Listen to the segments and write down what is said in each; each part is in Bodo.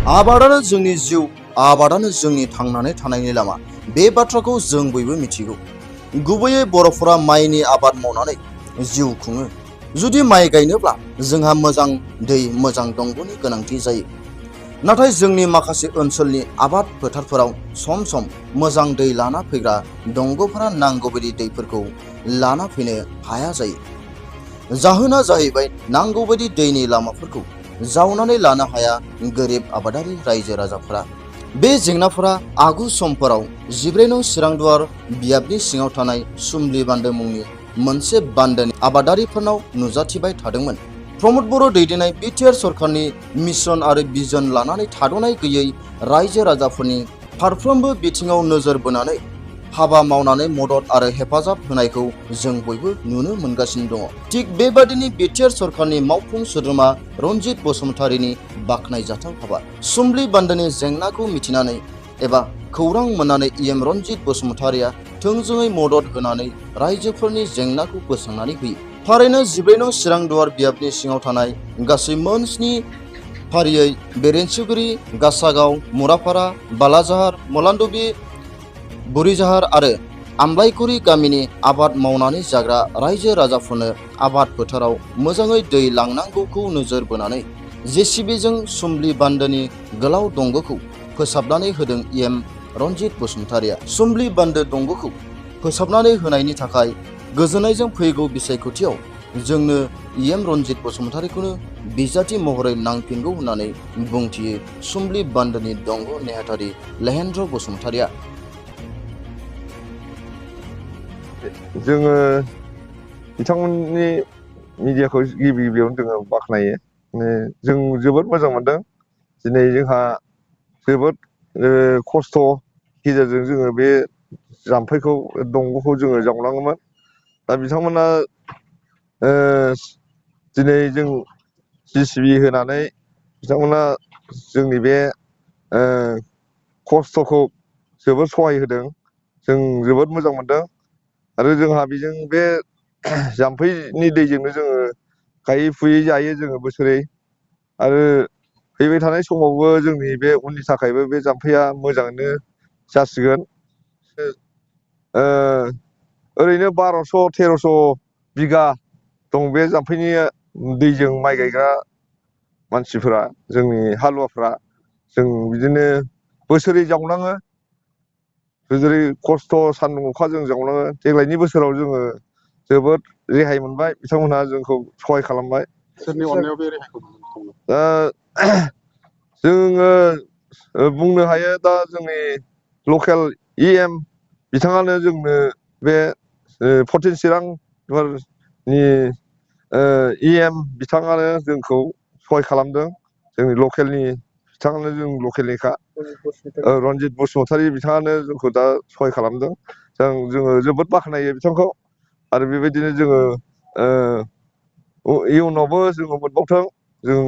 आबादानो जोंनि जिउ, आबादानो जोंनि थांनानै थानायनि लामा। बे बाथ्राखौ जों बयबो मिथिगौ। गुबैयै बर'फोरा माइनि आबाद मावनानै जिउ खुङो। जुदि माइ गायनोब्ला जोंहा मोजां दै, मोजां दंग'नि गोनांथि जायो। नाथाय जोंनि माखासे ओनसोलनि आबाद फोथारफोराव सम सम मोजां दै लाना फैग्रा दंग'फोरा नांगौबायदि दैफोरखौ लाना फैनो हाया जायो। जाहोना जाहैबाय नांगौबायदि दैनि लामाफोरखौ जावनानै लानो हाया गोरिब आबादारि रायजो राजाफोरा। बे जेंनाफोरा आगु समफोराव 14 नं चिरांदुवार बियाबनि सिङाव थानाय सुम्लि बान्दो मुंनि मोनसे बान्दोनि आबादारिफोरनाव नुजाथिबाय थादोंमोन। प्रमद बर' दैदेननाय बिटिआर सरकारनि मिशन आरो बिजन लानानै थाद'नाय गैयै रायजो राजाफोरनि फारफ्रोमबो बिथिङाव नोजोर बोनानै हाबा मावनानै मदद आरो हेफाजाब होनायखौ जों बयबो नुनो मोनगासिनो दङ। थिग बेबादिनो बिटिआर सरकारनि मावफुं सोद्रोमा रनजित बसुमतारीनि बाख्नायजाथाव हाबा। सुम्लि बान्दोनि जेंनाखौ मिथिनानै एबा खौरां मोननानै इएम रनजित बसुमतारीया थोंजोङै मदद होनानै रायजोफोरनि जेंनाखौ बोस्रांनानै होयो। थारैनो 14 नं चिरांदुवार बियाबनि सिङाव थानाय गासै मोन 7 फारियै बेरेन्सिगुरि, गासागाव, मुरापारा, बालाजाहार, मलान्दबि, बुरिजाहार आरो आमलाइकुरि गामिनि आबाद मावनानै जाग्रा रायजो राजाफोरनो आबाद फोथाराव मोजाङै दै लांनांगौखौ नोजोर बोनानै जेसिबिजों सुम्लि बान्दोनि गोलाव दंग'खौ फोसाबनानै होदों इएम रनजित बसुमतारीया। सुम्लि बान्दो दंग'खौ फोसाबनानै होनायनि थाखाय गोजोननायजों फैगौ बिसायख'थियाव जोंनो इएम रनजित बसुमतारीखौनो बिजाथि महरै नांफिनगौ होननानै बुंथियो सुम्लि बान्दोनि दंग' नेहाथारि लेहेन्द्र बसुमतारीया। जोङो बिथांमोननि मिडियाखौ गिबियावनो जोङो बाख्नायो। जों जोबोद मोजां मोनदों। दिनै जोंहा जोबोद खस्थ' गेजेरजों जोङो बे जाम्फैखौ दंग'खौ जोङो जावनाङोमोन। दा बिथांमोना दिनै जों जेसिबि होनानै बिथांमोना जोंनि बे खस्थ'खौ जोबोद सहाय होदों। जों जोबोद मोजां मोनदों। आरो जोंहा बेजों बे जाम्फैनि दैजोंनो जोङो गायै फुयै जायो जोङो बोसोरै। आरो फैबाय थानाय समावबो जोंनि बे उननि थाखायबो बे जाम्फैया मोजाङैनो जासिगोन। ओरैनो 1200-1300 बिगा दं बे जाम्फैनि दैजों माइ गायग्रा मानसिफोरा, जोंनि हालुवाफ्रा। जों बिदिनो बोसोरै जावनाङो, जेरै खस्थ' सान्दुं अखा जों जावनाङो। देग्लायनि बोसोराव जोङो जोबोद रेहाय मोनबाय। बिथांमोनहा जोंखौ सहाय खालामबाय। सोरनि अननायाव बे रेहायखौ मोनदों? दा जोङो बुंनो हायो, दा जोंनि लकेल इएम बिथाङानो जोंनो बे 14 चिरांनि इएम बिथाङानो जोंखौ सहाय खालामदों। जोंनि लकेलनि बिथाङानो, जों लकेलनिखा रनजित बसुमतारी बिथाङानो जोंखौ दा सहाय खालामदों। जोङो जोबोद बाख्नायो बिथांखौ। आरो बेबायदिनो जोङो इयुनावबो जोङो मोनबावथों, जों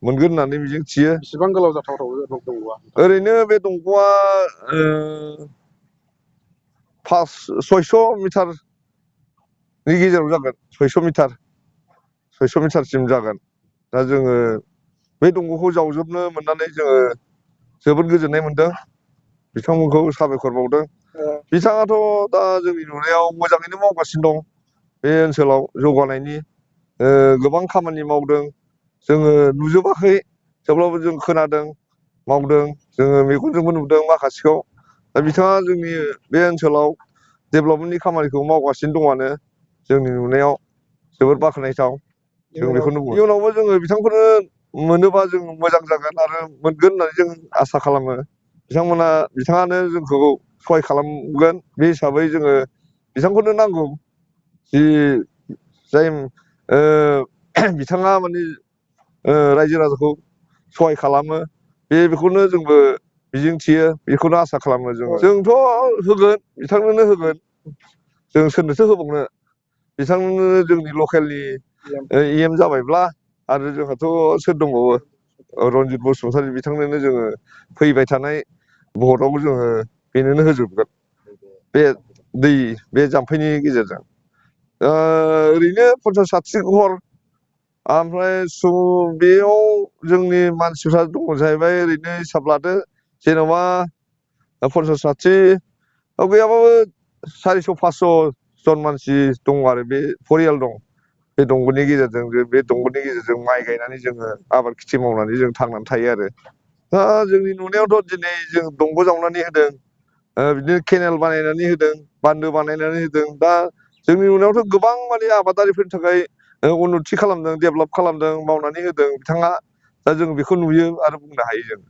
मोनगोन होननानै मिजिं थियो। बेसेबां गोलाव जाथावथाव दंग'आ? ओरैनो बे दंग'आ 600 मिटारनि गेजेराव जागोन। 600 मिटारसिम जागोन। दा जोङो बे दंग'खौ जावजोबनो मोननानै जोङो जोबोद गोजोननाय मोनदों। बिथांमोनखौ साबायखर बावदों। बिथाङाथ' दा जोंनि नुनायाव मोजाङैनो मावगासिनो दं। बे ओनसोलाव जौगानायनि गोबां खामानि मावदों। जोङो नुजोबाखै, थेवब्लाबो जों खोनादों, मावदों। जोङो मेगनजोंबो नुदों माखासेखौ। दा बिथाङा जोंनि बे ओनसोलाव डेभेलपमेन्टनि खामानिखौ मावगासिनो दङानो। जोंनि नुनायाव जोबोद बाख्नायथाव। जों बेखौनो बुङो। इयुनावबो जोङो बिथांखौनो मोनोबा जों मोजां जागोन आरो मोनगोन होननानै जों आसा खालामो। बिथाङानो जोंखौ सहाय खालामगोन। बे हिसाबै जोङो बिथांखौनो नांगौ। जाय बिथाङा माने रायजो राजाखौ सहाय खालामो, बेखौनो जोंबो मिजिं थियो, बेखौनो आसा खालामो। जोंथ' होगोन, बिथांनोनो होगोन। जों सोरनोथो होबावनो। बिथांनो जोंनि लकेलनि इएम जाबायब्ला आरो जोंहाथ' सोर दंबावो? रनजित बसुमतारी बिथांनोनो जोङो फैबाय थानाय भटआवबो जोङो बेनोनो होजोबगोन, बे जाम्फैनि गेजेरजों। ओरैनो 50-60 घर, ओमफ्राय बेयाव जोंनि मानसिफ्रा दङ जाहैबाय ओरैनो हिसाब लादो जेन'बा 50-60 गैयाबाबो 400-500 जन मानसि दङ आरो बे फरियाल दं बे दंग'नि गेजेरजों बे दंग'नि गेजेरजों माइ गायनानै जोङो आबाद खेथि मावनानै जों थांनानै थायो आरो दा जोंनि नुनायावथ' दिनै जों दंग' जावनानै होदों बिदिनो केनेल बानायनानै होदों बान्दो बानायनानै होदों दा जोंनि नुनायावथ' गोबां माने आबादारिफोरनि थाखाय उन्नति खालामदों डेभेलप खालामदों मावनानै होदों बिथाङा दा जों बेखौ नुयो आरो बुंनो हायो जों